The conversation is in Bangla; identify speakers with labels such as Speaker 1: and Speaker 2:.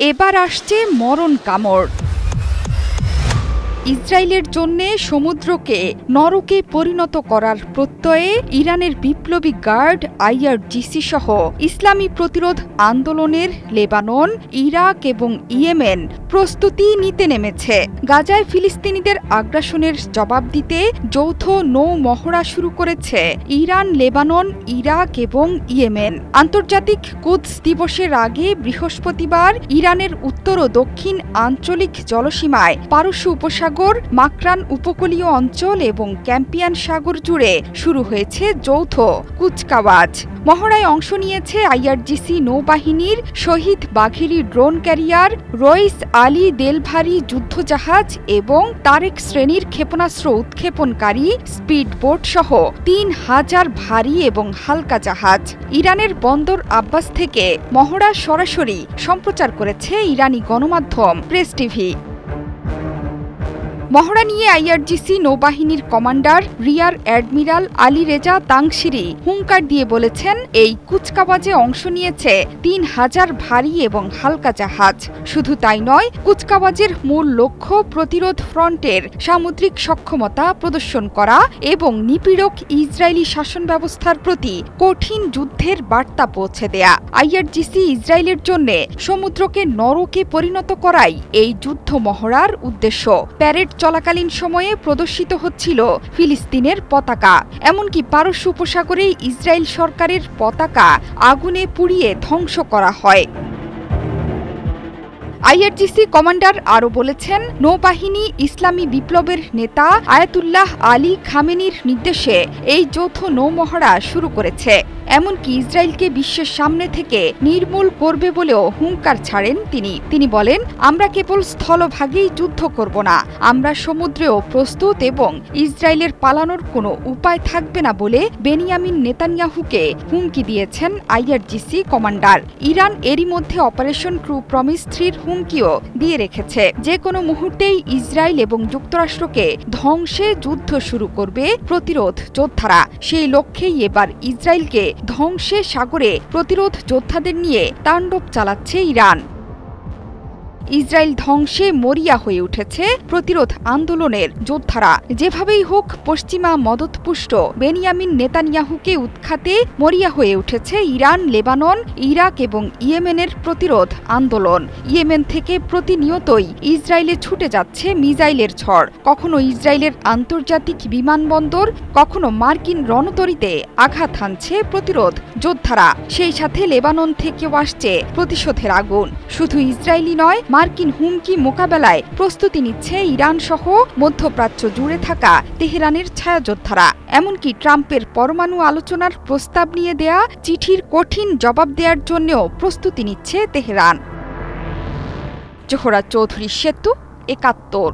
Speaker 1: এবার আসছে মরণ কামড়। ইসরায়েলের জন্য সমুদ্রকে নরকে পরিণত করার প্রত্যয়ে ইরানের বিপ্লবী গার্ড আইআরজিসি সহ ইসলামী প্রতিরোধ আন্দোলনের লেবানন, ইরাক এবং ইয়েমেন প্রস্তুতি নিতে নেমেছে। গাজায় ফিলিস্তিনিদের আগ্রাসনের জবাব দিতে যৌথ নৌ মহড়া শুরু করেছে ইরান, লেবানন, ইরাক এবং ইয়েমেন। আন্তর্জাতিক কুদস দিবসের আগে বৃহস্পতিবার ইরানের উত্তর ও দক্ষিণ আঞ্চলিক জলসীমায় পারস্য উপসাগর, মাকরান উপকূলীয় অঞ্চল এবং ক্যাম্পিয়ান সাগর জুড়ে শুরু হয়েছে যৌথ কুচকাওয়াজ। মহড়ায় অংশ নিয়েছে আইআরজিসি নৌবাহিনীর শহীদ বাঘেরি ড্রোন ক্যারিয়ার, রইস আলী দেলভারি যুদ্ধজাহাজ এবং তারেক শ্রেণীর ক্ষেপণাস্ত্র উৎক্ষেপণকারী স্পিডবোট সহ ৩,০০০ ভারী এবং হালকা জাহাজ। ইরানের বন্দর আব্বাস থেকে মহড়া সরাসরি সম্প্রচার করেছে ইরানি গণমাধ্যম প্রেস টিভি। মহড়া নিয়ে আইআরজিসি নৌবাহিনীর commander rear admiral Ali Reza তাংশিরি হুঙ্কার দিয়ে বলেছেন, এই কুচকাওয়াজে অংশ নিয়েছে ৩,০০০ ভারী এবং হালকা জাহাজ। শুধু তাই নয়, কুচকাওয়াজের মূল লক্ষ্য প্রতিরোধ ফ্রন্টের সামুদ্রিক সক্ষমতা প্রদর্শন করা এবং নিপীড়ক ইসরায়েলি শাসন ব্যবস্থার প্রতি কঠিন যুদ্ধের বার্তা পৌঁছে দেয়া। আইআরজিসি ইসরায়েলের জন্য সমুদ্রকে নরকে পরিণত করাই এই যুদ্ধ মহড়ার উদ্দেশ্য। প্যারেড চলাকালীন সময়ে প্রদর্শিত হচ্ছিল ফিলিস্তিনের পতাকা, এমনকি পারস্য উপসাগরে ইসরায়েল সরকারের পতাকা আগুনে পুড়িয়ে ধ্বংস করা হয়। আইআরজিসি কমান্ডার আরও বলেছেন, নৌবাহিনী ইসলামী বিপ্লবের নেতা আয়াতুল্লাহ আলী খামেনির নির্দেশে এই যৌথ নৌমহড়া শুরু করেছে। এমনকি ইসরায়েলকে বিশ্বের সামনে থেকে নির্মূল করবে বলেও হুঙ্কার ছাড়েন তিনি বলেন, আমরা কেবল স্থলভাগেই যুদ্ধ করব না, আমরা সমুদ্রেও প্রস্তুত এবং ইসরায়েলের পালানোর কোনো উপায় থাকবে না বলে বেনিয়ামিন নেতানিয়াহুকে হুমকি দিয়েছেন আইআরজিসি কমান্ডার। ইরান এরই মধ্যে অপারেশন ট্রু প্রমিস 3-র হুমকিও দিয়ে রেখেছে। যে কোনো মুহূর্তেই ইসরায়েল এবং যুক্তরাষ্ট্রকে ধ্বংসে যুদ্ধ শুরু করবে প্রতিরোধ যোদ্ধারা। সেই লক্ষ্যেই এবার ইসরায়েলকে ধ্বংসে সাগরে প্রতিরোধ যোদ্ধাদের নিয়ে তাণ্ডব চালাচ্ছে ইরান। ইসরায়েল ধ্বংসে মরিয়া হয়ে উঠেছে প্রতিরোধ আন্দোলনের যোদ্ধারা। যেভাবেই হোক পশ্চিমা মদতপুষ্ট বেনিয়ামিন নেতানিয়াহুকে উৎখাতে মরিয়া হয়ে উঠেছে ইরান, লেবানন, ইরাক এবং ইয়েমেনের প্রতিরোধ আন্দোলন। ইয়েমেন থেকে প্রতিনিয়তই ইসরায়েলে ছুটে যাচ্ছে মিসাইলের ঝড়। কখনো ইসরায়েলের আন্তর্জাতিক বিমানবন্দর, কখনো মার্কিন রণতরীতে আঘাত হানছে প্রতিরোধ যোদ্ধারা। সেই সাথে লেবানন থেকেও আসছে প্রতিশোধের আগুন। শুধু ইসরায়েলি নয়, মার্কিন হুমকি মোকাবেলায় প্রস্তুতি নিচ্ছে ইরান সহ মধ্যপ্রাচ্য জুড়ে থাকা তেহরানের ছায়াযোদ্ধারা। এমনকি ট্রাম্পের পরমাণু আলোচনার প্রস্তাব নিয়ে দেয়া চিঠির কঠিন জবাব দেওয়ার জন্যও প্রস্তুতি নিচ্ছে তেহরান। জোহরা চৌধুরী সেতু, ৭১।